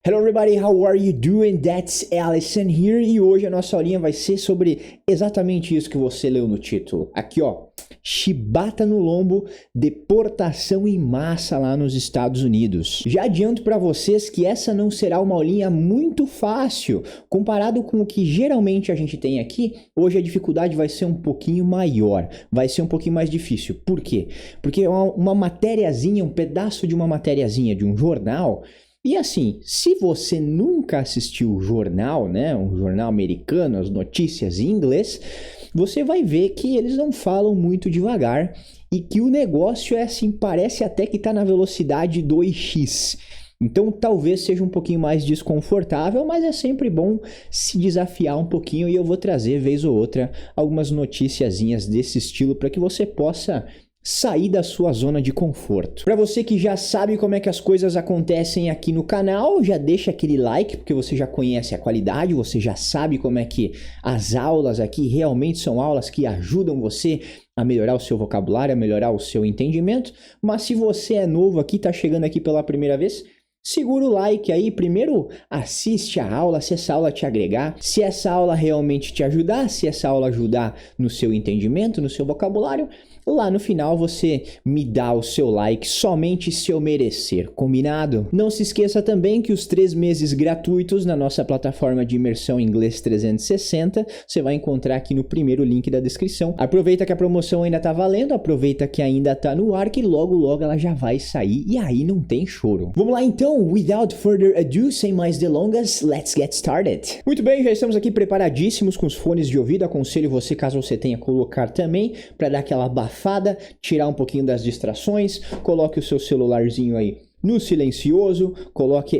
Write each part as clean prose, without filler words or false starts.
Hello everybody, how are you doing? That's Allison here e hoje a nossa aulinha vai ser sobre exatamente isso que você leu no título. Aqui ó, chibata no lombo, deportação em massa lá nos Estados Unidos. Já adianto para vocês que essa não será uma aulinha muito fácil, comparado com o que geralmente a gente tem aqui, hoje a dificuldade vai ser um pouquinho maior, vai ser um pouquinho mais difícil. Por quê? Porque é uma matériazinha, um pedaço de uma matériazinha de um jornal. E assim, se você nunca assistiu o jornal, né, um jornal americano, as notícias em inglês, você vai ver que eles não falam muito devagar e que o negócio é assim, parece até que está na velocidade 2x. Então talvez seja um pouquinho mais desconfortável, mas é sempre bom se desafiar um pouquinho e eu vou trazer, vez ou outra, algumas noticiazinhas desse estilo para que você possa sair da sua zona de conforto. Para você que já sabe como é que as coisas acontecem aqui no canal, já deixa aquele like, porque você já conhece a qualidade, você já sabe como é que as aulas aqui realmente são aulas que ajudam você a melhorar o seu vocabulário, a melhorar o seu entendimento. Mas se você é novo aqui, tá chegando aqui pela primeira vez, segura o like aí, primeiro assiste a aula, se essa aula te agregar, se essa aula realmente te ajudar, se essa aula ajudar no seu entendimento, no seu vocabulário, lá no final você me dá o seu like somente se eu merecer, combinado? Não se esqueça também que os 3 meses gratuitos na nossa plataforma de imersão Inglês 360, você vai encontrar aqui no primeiro link da descrição. Aproveita que a promoção ainda tá valendo, aproveita que ainda tá no ar, que logo logo ela já vai sair e aí não tem choro. Vamos lá então, without further ado, sem mais delongas, let's get started. Muito bem, já estamos aqui preparadíssimos com os fones de ouvido, aconselho você, caso você tenha, colocar também, para dar aquela abafada, tirar um pouquinho das distrações, coloque o seu celularzinho aí no silencioso,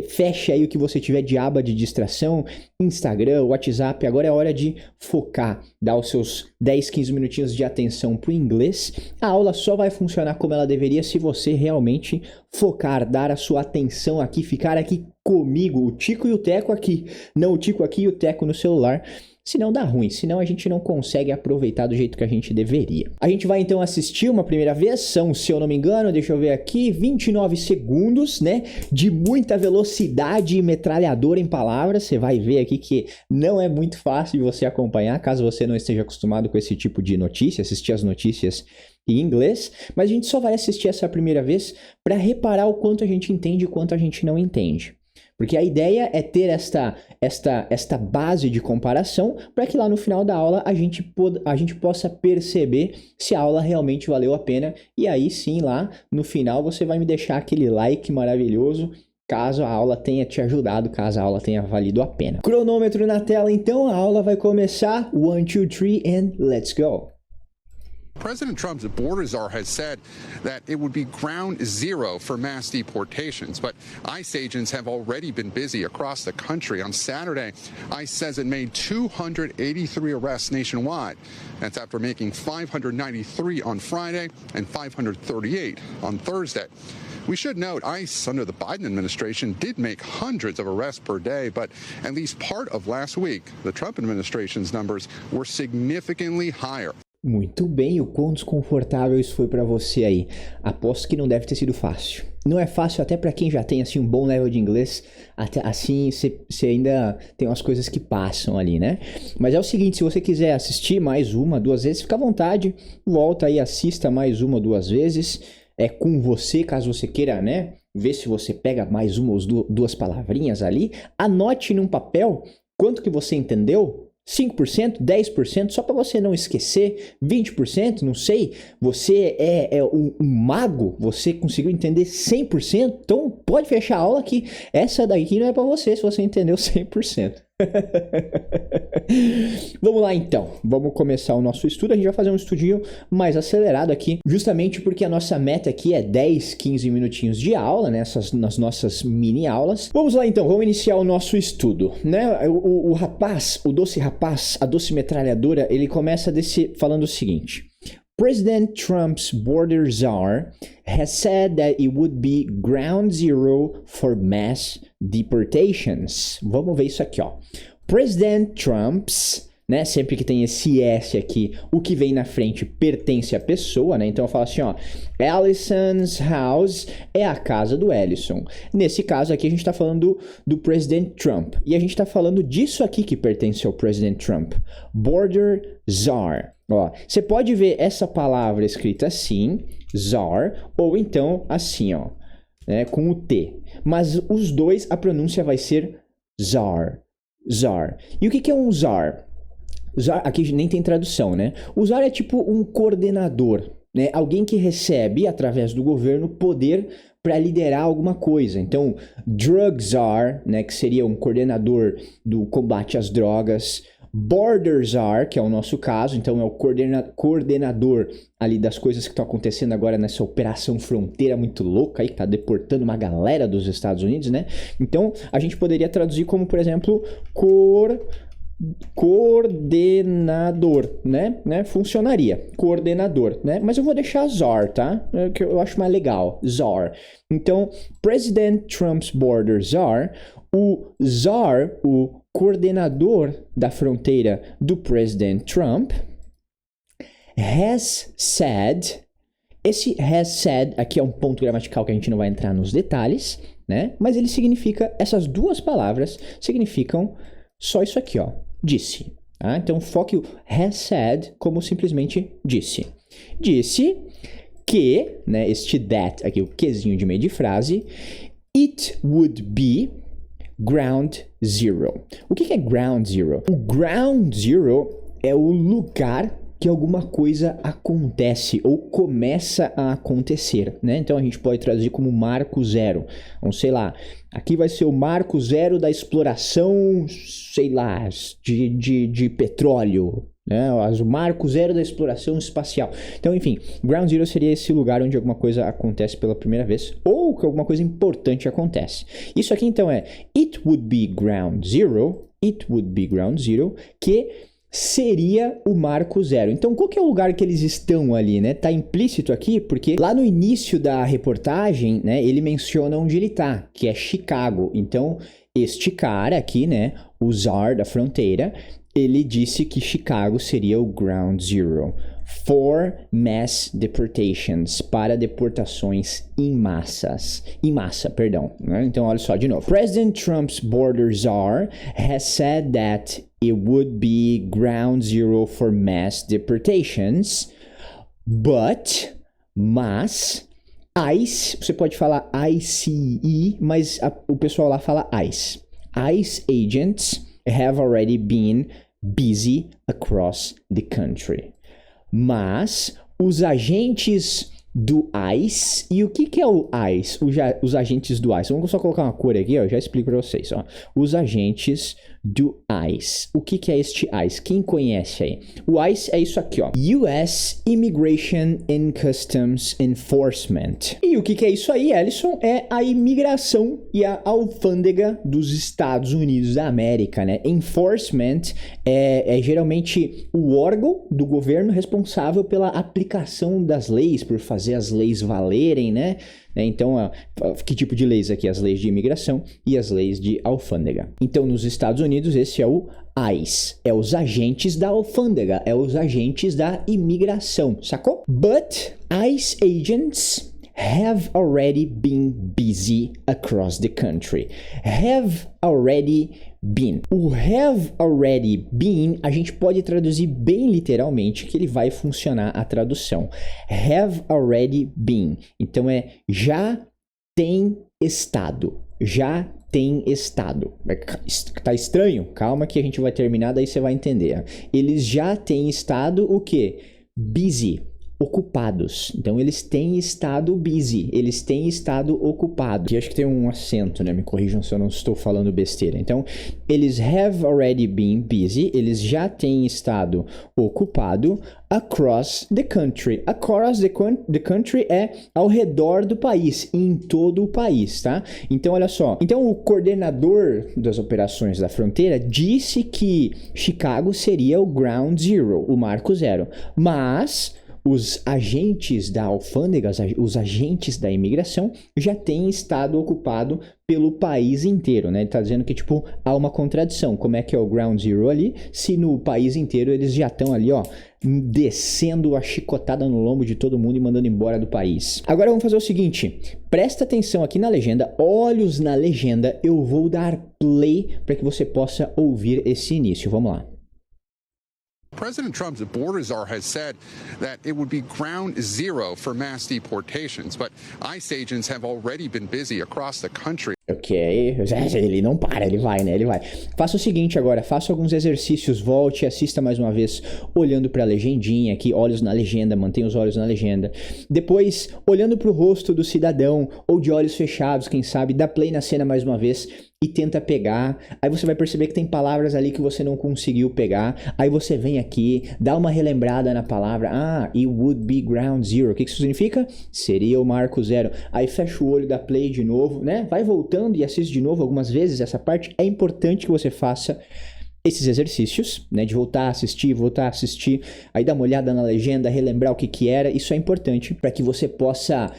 feche aí o que você tiver de aba de distração, Instagram, WhatsApp, agora é hora de focar, dar os seus 10, 15 minutinhos de atenção para o inglês. A aula só vai funcionar como ela deveria se você realmente focar, dar a sua atenção aqui, ficar aqui comigo, o Tico e o Teco aqui, não o Tico aqui e o Teco no celular. Senão dá ruim, senão a gente não consegue aproveitar do jeito que a gente deveria. A gente vai então assistir uma primeira vez, são, se eu não me engano, deixa eu ver aqui, 29 segundos, né, de muita velocidade e metralhadora em palavras. Você vai ver aqui que não é muito fácil de você acompanhar, caso você não esteja acostumado com esse tipo de notícia, assistir as notícias em inglês, mas a gente só vai assistir essa primeira vez para reparar o quanto a gente entende e o quanto a gente não entende. Porque a ideia é ter esta base de comparação para que lá no final da aula a gente possa perceber se a aula realmente valeu a pena. E aí sim, lá no final você vai me deixar aquele like maravilhoso, caso a aula tenha te ajudado, caso a aula tenha valido a pena. Cronômetro na tela então, a aula vai começar. 1, 2, 3 and let's go! President Trump's border czar has said that it would be ground zero for mass deportations, but ICE agents have already been busy across the country. On Saturday, ICE says it made 283 arrests nationwide. That's after making 593 on Friday and 538 on Thursday. We should note ICE under the Biden administration did make hundreds of arrests per day, but at least part of last week, the Trump administration's numbers were significantly higher. Muito bem, o quão desconfortável isso foi para você aí. Aposto que não deve ter sido fácil. Não é fácil até para quem já tem assim um bom level de inglês, até assim você ainda tem umas coisas que passam ali, né? Mas é o seguinte, se você quiser assistir mais uma, 2 vezes, fica à vontade, volta aí, assista mais uma, 2 vezes, é com você, caso você queira, né? Ver se você pega mais uma ou 2 palavrinhas ali, anote num papel quanto que você entendeu. 5%, 10%, só para você não esquecer, 20%, não sei, você é um mago, você conseguiu entender 100%, então pode fechar a aula que essa daqui não é para você se você entendeu 100%. Vamos lá então, vamos começar o nosso estudo. A gente vai fazer um estudinho mais acelerado aqui, justamente porque a nossa meta aqui é 10, 15 minutinhos de aula, né? Nas nossas mini aulas. Vamos lá então, vamos iniciar o nosso estudo, né? O rapaz, o doce rapaz, a doce metralhadora, ele começa falando o seguinte: President Trump's border czar has said that it would be ground zero for mass deportations. Vamos ver isso aqui, ó. President Trump's, né? Sempre que tem esse S aqui, o que vem na frente pertence à pessoa, né? Então eu falo assim, ó, Allison's house é a casa do Ellison. Nesse caso aqui a gente tá falando do President Trump. E a gente tá falando disso aqui que pertence ao President Trump. Border czar. Ó, você pode ver essa palavra escrita assim, czar, ou então assim, ó, né, com o T. Mas os dois, a pronúncia vai ser czar. Czar. E o que é um czar? Czar, aqui nem tem tradução, né? O czar é tipo um coordenador, né? Alguém que recebe, através do governo, poder para liderar alguma coisa. Então, drug czar, né, que seria um coordenador do combate às drogas. Border czar, que é o nosso caso, então é o coordenador ali das coisas que estão acontecendo agora nessa operação fronteira muito louca aí, que tá deportando uma galera dos Estados Unidos, né? Então, a gente poderia traduzir como, por exemplo, coordenador, né? Funcionaria, coordenador, né? Mas eu vou deixar czar, tá? Que eu acho mais legal, czar. Então, President Trump's border czar, o czar, o coordenador da fronteira do President Trump, has said, esse has said aqui é um ponto gramatical que a gente não vai entrar nos detalhes, né? Mas ele significa, essas duas palavras significam só isso aqui, ó, disse. Tá? Então foque o has said como simplesmente disse. Disse que, né, este that aqui, o quezinho de meio de frase, it would be ground zero. O que é ground zero? O ground zero é o lugar que alguma coisa acontece ou começa a acontecer, né? Então a gente pode traduzir como marco zero. Então, sei lá, aqui vai ser o marco zero da exploração, sei lá, de petróleo, né? O marco zero da exploração espacial. Então, enfim, ground zero seria esse lugar onde alguma coisa acontece pela primeira vez ou que alguma coisa importante acontece. Isso aqui, então, é it would be ground zero, que seria o marco zero. Então, qual que é o lugar que eles estão ali, né? Tá implícito aqui, porque lá no início da reportagem, né, ele menciona onde ele tá, que é Chicago. Então, este cara aqui, né, o czar da fronteira, ele disse que Chicago seria o ground zero for mass deportations, para deportações em massa, né? Então, olha só de novo. President Trump's border czar has said that it would be ground zero for mass deportations, mas, ICE, você pode falar ICE, mas o pessoal lá fala ICE. ICE agents have already been busy across the country. Mas os agentes do ICE, e o que é o ICE? Os agentes do ICE. Vamos só colocar uma cor aqui, ó, já explico para vocês. Ó. Os agentes do ICE. O que é este ICE? Quem conhece aí? O ICE é isso aqui, ó. US Immigration and Customs Enforcement. E o que é isso aí, Ellison? É a imigração e a alfândega dos Estados Unidos da América, né? Enforcement é geralmente o órgão do governo responsável pela aplicação das leis, por fazer as leis valerem, né? Então, que tipo de leis aqui? As leis de imigração e as leis de alfândega. Então, nos Estados Unidos, esse é o ICE. É os agentes da alfândega, é os agentes da imigração, sacou? But ICE agents have already been busy across the country. Have already been. O have already been, a gente pode traduzir bem literalmente, que ele vai funcionar a tradução. Have already been. Então é já tem estado. Já tem estado. Tá estranho? Calma que a gente vai terminar, daí você vai entender. Eles já têm estado o quê? Busy. Ocupados. Então, eles têm estado busy. Eles têm estado ocupado. E acho que tem um acento, né? Me corrijam se eu não estou falando besteira. Então, eles have already been busy. Eles já têm estado ocupado across the country. Across the country é ao redor do país. Em todo o país, tá? Então, olha só. Então, o coordenador das operações da fronteira disse que Chicago seria o ground zero, o marco zero. Mas os agentes da alfândega, os agentes da imigração, já têm estado ocupado pelo país inteiro, né? Ele tá dizendo que, tipo, há uma contradição. Como é que é o ground zero ali, se no país inteiro eles já estão ali, ó, descendo a chicotada no lombo de todo mundo e mandando embora do país. Agora vamos fazer o seguinte, presta atenção aqui na legenda, olhos na legenda, eu vou dar play para que você possa ouvir esse início. Vamos lá. President Trump's border czar has said that it would be ground zero for mass deportations, but ICE agents have already been busy across the country. Ok, ele não para, ele vai, né? Ele vai. Faça o seguinte agora, faça alguns exercícios, volte, assista mais uma vez, olhando para a legendinha aqui, olhos na legenda, mantenha os olhos na legenda. Depois, olhando para o rosto do cidadão, ou de olhos fechados, quem sabe, dá play na cena mais uma vez e tenta pegar. Aí você vai perceber que tem palavras ali que você não conseguiu pegar. Aí você vem aqui, dá uma relembrada na palavra. Ah, it would be ground zero. O que isso significa? Seria o marco zero. Aí fecha o olho, dá play de novo, né? Vai voltando e assiste de novo algumas vezes essa parte. É importante que você faça esses exercícios, né, de voltar a assistir, aí dar uma olhada na legenda, relembrar o que era, isso é importante para que você possa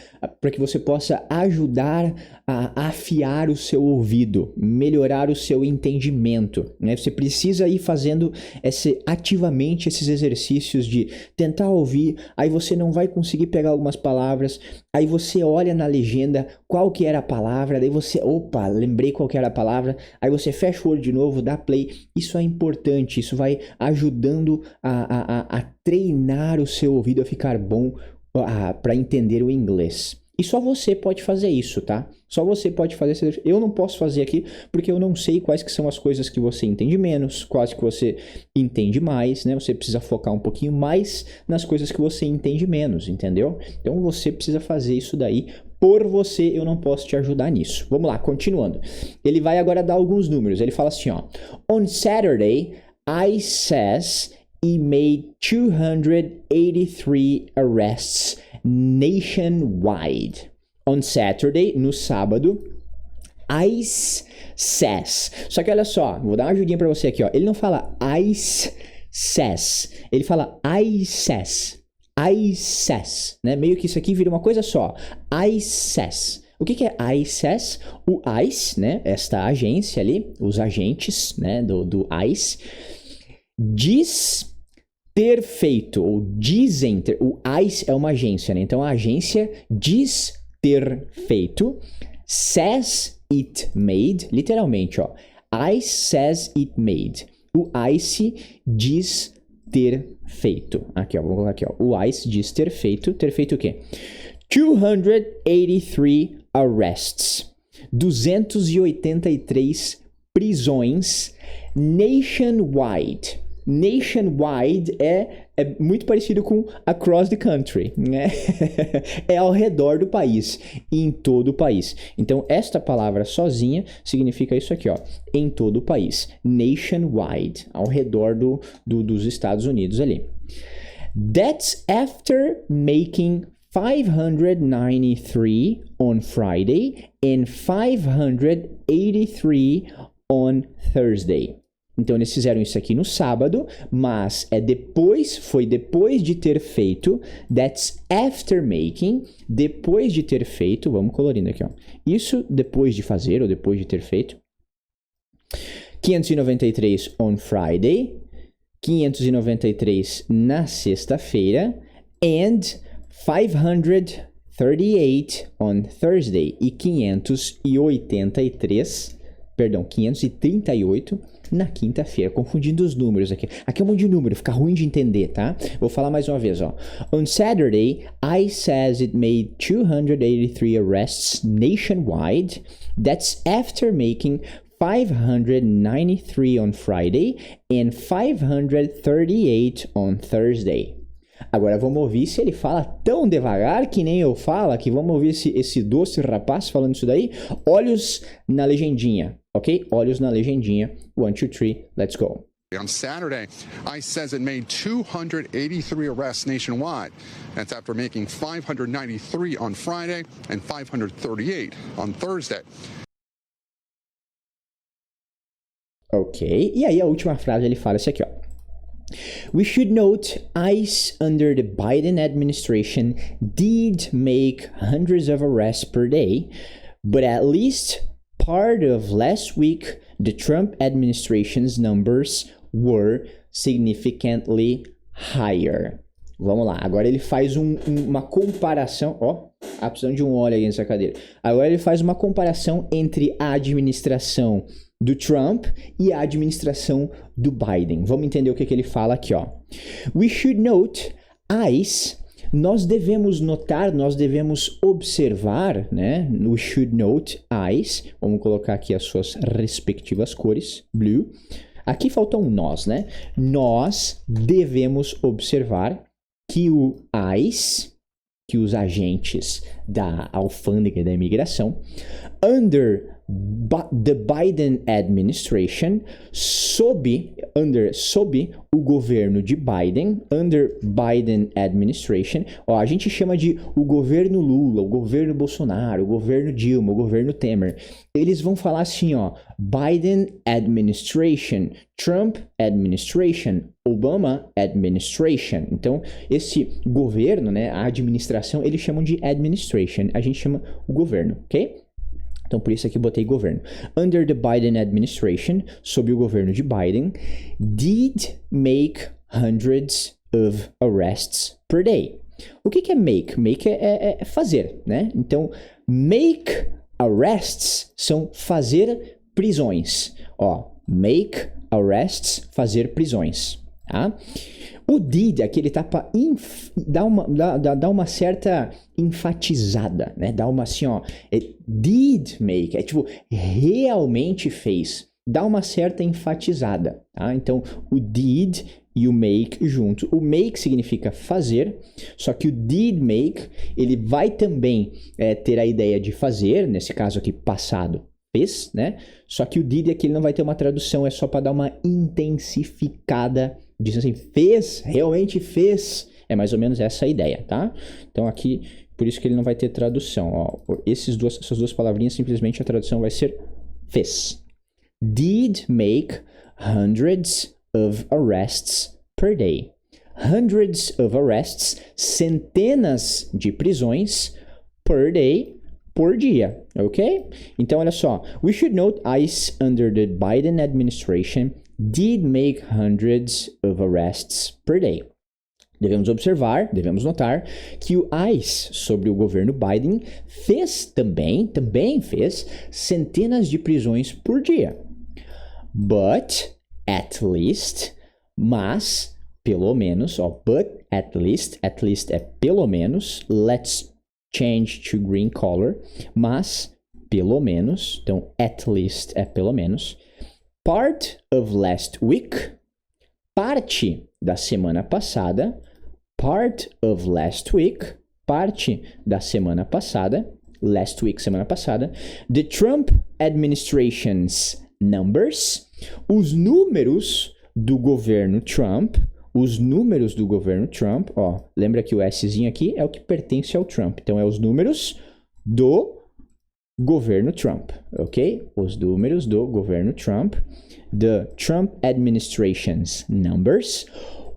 ajudar a afiar o seu ouvido, melhorar o seu entendimento, né? Você precisa ir fazendo ativamente esses exercícios de tentar ouvir, aí você não vai conseguir pegar algumas palavras, aí você olha na legenda qual que era a palavra, daí você, opa, lembrei qual que era a palavra, aí você fecha o olho de novo, dá play. Isso é importante, isso vai ajudando a treinar o seu ouvido a ficar bom para entender o inglês. E só você pode fazer isso, tá? Só você pode fazer isso. Eu não posso fazer aqui porque eu não sei quais que são as coisas que você entende menos, quais que você entende mais, né? Você precisa focar um pouquinho mais nas coisas que você entende menos, entendeu? Então você precisa fazer isso daí. Por você, eu não posso te ajudar nisso. Vamos lá, continuando. Ele vai agora dar alguns números. Ele fala assim, ó. On Saturday, ICE says he made 283 arrests nationwide. On Saturday, no sábado, ICE says. Só que olha só, vou dar uma ajudinha pra você aqui, ó. Ele não fala ICE says. Ele fala ICE says. ICE, né? Meio que isso aqui vira uma coisa só. ICE. O que é ICE? O ICE, né? Esta agência ali, os agentes, né? Do ICE, diz ter feito, ou dizem ter. O ICE é uma agência, né? Então a agência diz ter feito. Says it made, literalmente, ó. ICE says it made. O ICE diz ter feito. Aqui, ó, vamos colocar aqui, ó. O ICE diz ter feito o quê? 283 arrests. 283 prisões nationwide. Nationwide é muito parecido com across the country, né? É ao redor do país, em todo o país. Então, esta palavra sozinha significa isso aqui, ó, em todo o país. Nationwide, ao redor dos Estados Unidos ali. That's after making 593 on Friday and 583 on Thursday. Então, eles fizeram isso aqui no sábado, mas foi depois de ter feito. That's after making, depois de ter feito. Vamos colorindo aqui, ó. Isso depois de fazer ou depois de ter feito. 593 on Friday, 593 na sexta-feira, and 538 on Thursday, e 538 na quinta-feira, confundindo os números aqui. Aqui é um monte de número, fica ruim de entender, tá? Vou falar mais uma vez, ó. On Saturday, ICE says it made 283 arrests nationwide. That's after making 593 on Friday and 538 on Thursday. Agora vamos ouvir se ele fala tão devagar que nem eu falo aqui. Vamos ouvir esse doce rapaz falando isso daí. Olhos na legendinha, ok? Olhos na legendinha. 1, 2, 3, let's go. On Saturday, ICE says it made 283 arrests nationwide. That's after making 593 on Friday and 538 on Thursday. Ok, e aí a última frase ele fala isso aqui, ó. We should note ICE under the Biden administration did make hundreds of arrests per day, but at least part of last week, the Trump administration's numbers were significantly higher. Vamos lá, agora ele faz uma comparação, precisando de um óleo aí nessa cadeira. Agora ele faz uma comparação entre a administração do Trump e a administração do Biden. Vamos entender o que ele fala aqui, We should note, ICE, nós devemos notar, nós devemos observar, né? We should note, ICE, vamos colocar aqui as suas respectivas cores, blue. Aqui falta um nós, né? Nós devemos observar que o ICE, que os agentes da alfândega da imigração, under the Biden administration, sob o governo de Biden, under Biden administration, a gente chama de o governo Lula, o governo Bolsonaro, o governo Dilma, o governo Temer. Eles vão falar assim, Biden administration, Trump administration, Obama administration. Então, esse governo, né, a administração, eles chamam de administration, a gente chama o governo, ok? Então, por isso aqui eu botei governo. Under the Biden administration, sob o governo de Biden, did make hundreds of arrests per day. O que é make? Make é fazer, né? Então, make arrests são fazer prisões. Make arrests, fazer prisões, tá? O did aqui ele tá para dar uma certa enfatizada, né? Dá uma assim, did make, é tipo, realmente fez. Dá uma certa enfatizada, tá? Então, o did e o make junto. O make significa fazer, só que o did make, ele vai também ter a ideia de fazer, nesse caso aqui, passado, fez, né? Só que o did aqui ele não vai ter uma tradução, é só para dar uma intensificada, diz assim, fez, realmente fez. É mais ou menos essa a ideia, tá? Então aqui, por isso que ele não vai ter tradução. Essas duas palavrinhas, simplesmente a tradução vai ser fez. Did make hundreds of arrests per day. Hundreds of arrests, centenas de prisões per day, por dia, ok? Então, olha só. We should note ICE under the Biden administration did make hundreds of arrests per day. Devemos observar, devemos notar que o ICE, sobre o governo Biden, fez também fez centenas de prisões por dia. But, at least, mas, pelo menos, but, at least é pelo menos, let's change to green color, mas, pelo menos, então, at least é pelo menos, part of last week, parte da semana passada, part of last week, parte da semana passada, last week, semana passada, the Trump administration's numbers, os números do governo Trump, lembra que o Szinho aqui é o que pertence ao Trump, então é os números do governo Trump, ok? Os números do governo Trump, the Trump administration's numbers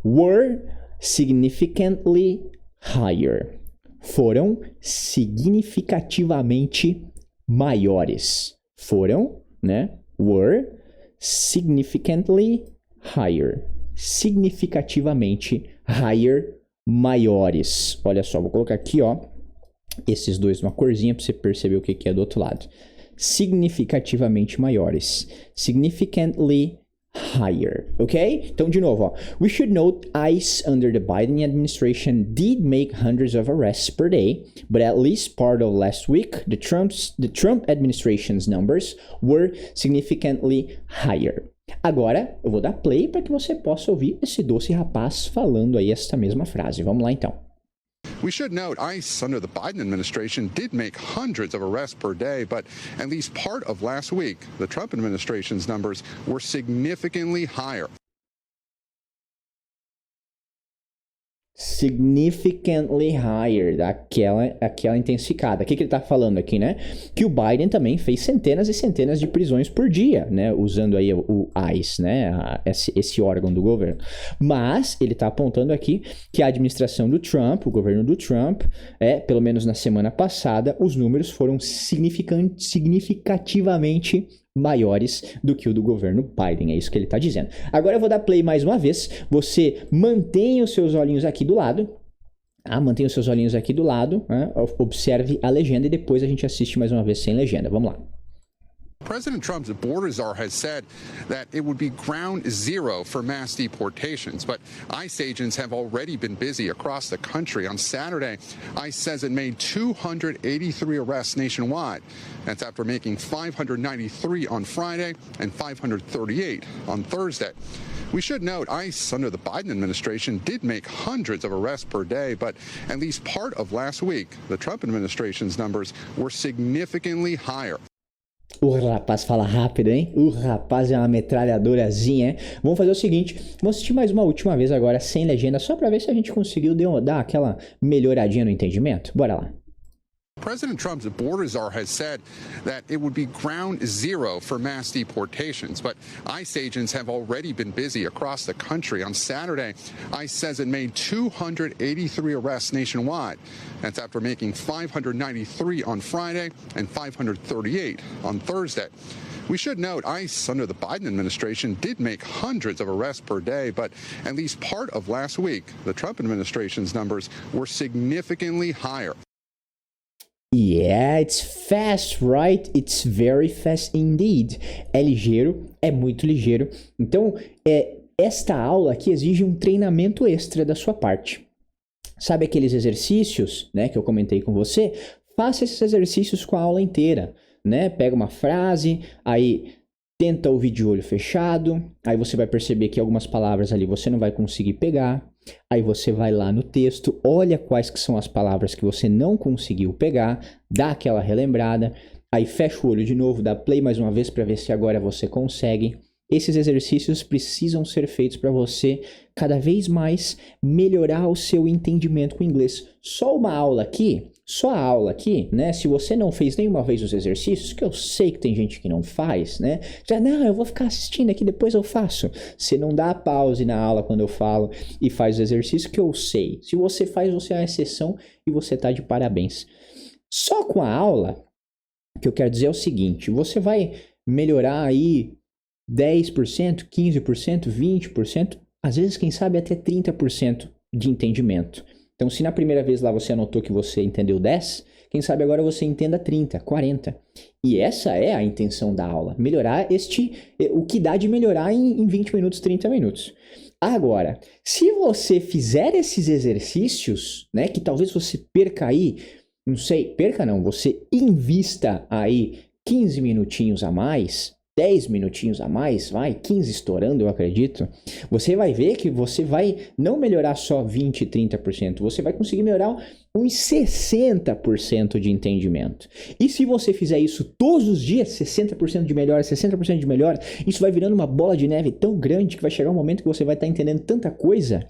were significantly higher. Foram significativamente maiores. Foram, né? Were significantly higher. Significativamente higher, maiores. Olha só, vou colocar aqui, esses dois numa corzinha para você perceber o que é do outro lado. Significativamente maiores. Significantly higher, ok? Então, de novo, we should note ICE under the Biden administration did make hundreds of arrests per day, but at least part of last week, the Trump administration's numbers were significantly higher. Agora, eu vou dar play para que você possa ouvir esse doce rapaz falando aí esta mesma frase. Vamos lá, então. We should note ICE under the Biden administration did make hundreds of arrests per day, but at least part of last week, the Trump administration's numbers were significantly higher. significantly higher, aquela intensificada. O que ele tá falando aqui, né? Que o Biden também fez centenas e centenas de prisões por dia, né? Usando aí o ICE, né? Esse órgão do governo. Mas ele tá apontando aqui que a administração do Trump, o governo do Trump, pelo menos na semana passada, os números foram significativamente maiores do que o do governo Biden, é isso que ele está dizendo. Agora eu vou dar play mais uma vez, você mantém os seus olhinhos aqui do lado, mantenha os seus olhinhos aqui do lado, observe a legenda e depois a gente assiste mais uma vez sem legenda, vamos lá. President Trump's border czar has said that it would be ground zero for mass deportations, but ICE agents have already been busy across the country. On Saturday, ICE says it made 283 arrests nationwide. That's after making 593 on Friday and 538 on Thursday. We should note ICE under the Biden administration did make hundreds of arrests per day, but at least part of last week, the Trump administration's numbers were significantly higher. O rapaz fala rápido, hein? O rapaz é uma metralhadorazinha, hein? Vamos fazer o seguinte, vamos assistir mais uma última vez agora sem legenda, só pra ver se a gente conseguiu dar aquela melhoradinha no entendimento. Bora lá. President Trump's border czar has said that it would be ground zero for mass deportations, but ICE agents have already been busy across the country. On Saturday, ICE says it made 283 arrests nationwide. That's after making 593 on Friday and 538 on Thursday. We should note ICE under the Biden administration did make hundreds of arrests per day, but at least part of last week, the Trump administration's numbers were significantly higher. Yeah, it's fast, right? It's very fast indeed. É ligeiro, é muito ligeiro. Então, esta aula aqui exige um treinamento extra da sua parte. Sabe aqueles exercícios, né, que eu comentei com você? Faça esses exercícios com a aula inteira, né? Pega uma frase, aí tenta ouvir de olho fechado, aí você vai perceber que algumas palavras ali você não vai conseguir pegar. Aí você vai lá no texto, olha quais que são as palavras que você não conseguiu pegar, dá aquela relembrada, aí fecha o olho de novo, dá play mais uma vez para ver se agora você consegue. Esses exercícios precisam ser feitos para você cada vez mais melhorar o seu entendimento com o inglês. Só a aula aqui, né? Se você não fez nenhuma vez os exercícios, que eu sei que tem gente que não faz, né? Já, não, eu vou ficar assistindo aqui, depois eu faço. Você não dá pause na aula quando eu falo e faz o exercício, que eu sei. Se você faz, você é uma exceção e você tá de parabéns. Só com a aula, o que eu quero dizer é o seguinte, você vai melhorar aí 10%, 15%, 20%, às vezes, quem sabe, até 30% de entendimento. Então, se na primeira vez lá você anotou que você entendeu 10, quem sabe agora você entenda 30, 40. E essa é a intenção da aula, melhorar o que dá de melhorar em 20 minutos, 30 minutos. Agora, se você fizer esses exercícios, né, que talvez você perca aí, você invista aí 15 minutinhos a mais, 10 minutinhos a mais, 15 estourando, eu acredito, você vai ver que você vai não melhorar só 20, 30%, você vai conseguir melhorar uns 60% de entendimento. E se você fizer isso todos os dias, 60% de melhora, 60% de melhora, isso vai virando uma bola de neve tão grande que vai chegar um momento que você vai estar entendendo tanta coisa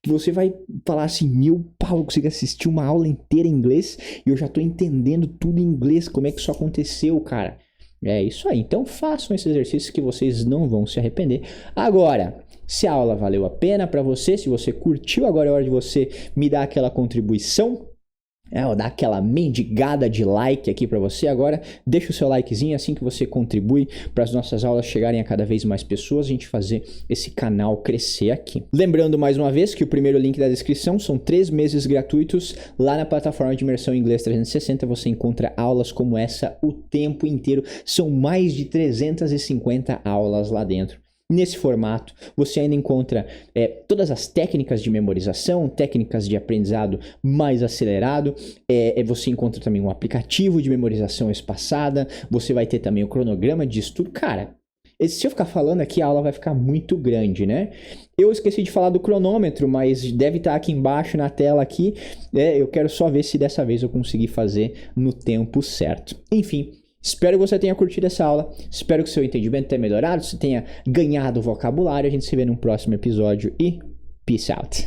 que você vai falar assim, meu pau, eu consigo assistir uma aula inteira em inglês e eu já estou entendendo tudo em inglês, como é que isso aconteceu, cara? É isso aí, então façam esse exercício que vocês não vão se arrepender. Agora, se a aula valeu a pena para você, se você curtiu, agora é hora de você me dar aquela contribuição, dar aquela mendigada de like aqui para você. Agora, deixa o seu likezinho assim que você contribui para as nossas aulas chegarem a cada vez mais pessoas, a gente fazer esse canal crescer aqui. Lembrando mais uma vez que o primeiro link da descrição são 3 meses gratuitos. Lá na plataforma de imersão em inglês 360 você encontra aulas como essa o tempo inteiro. São mais de 350 aulas lá dentro. Nesse formato, você ainda encontra todas as técnicas de memorização, técnicas de aprendizado mais acelerado, você encontra também um aplicativo de memorização espaçada, você vai ter também o cronograma de estudo. Cara, se eu ficar falando aqui, a aula vai ficar muito grande, né? Eu esqueci de falar do cronômetro, mas deve estar aqui embaixo na tela aqui. Eu quero só ver se dessa vez eu conseguir fazer no tempo certo. Enfim, espero que você tenha curtido essa aula, espero que seu entendimento tenha melhorado, você tenha ganhado vocabulário. A gente se vê num próximo episódio e peace out.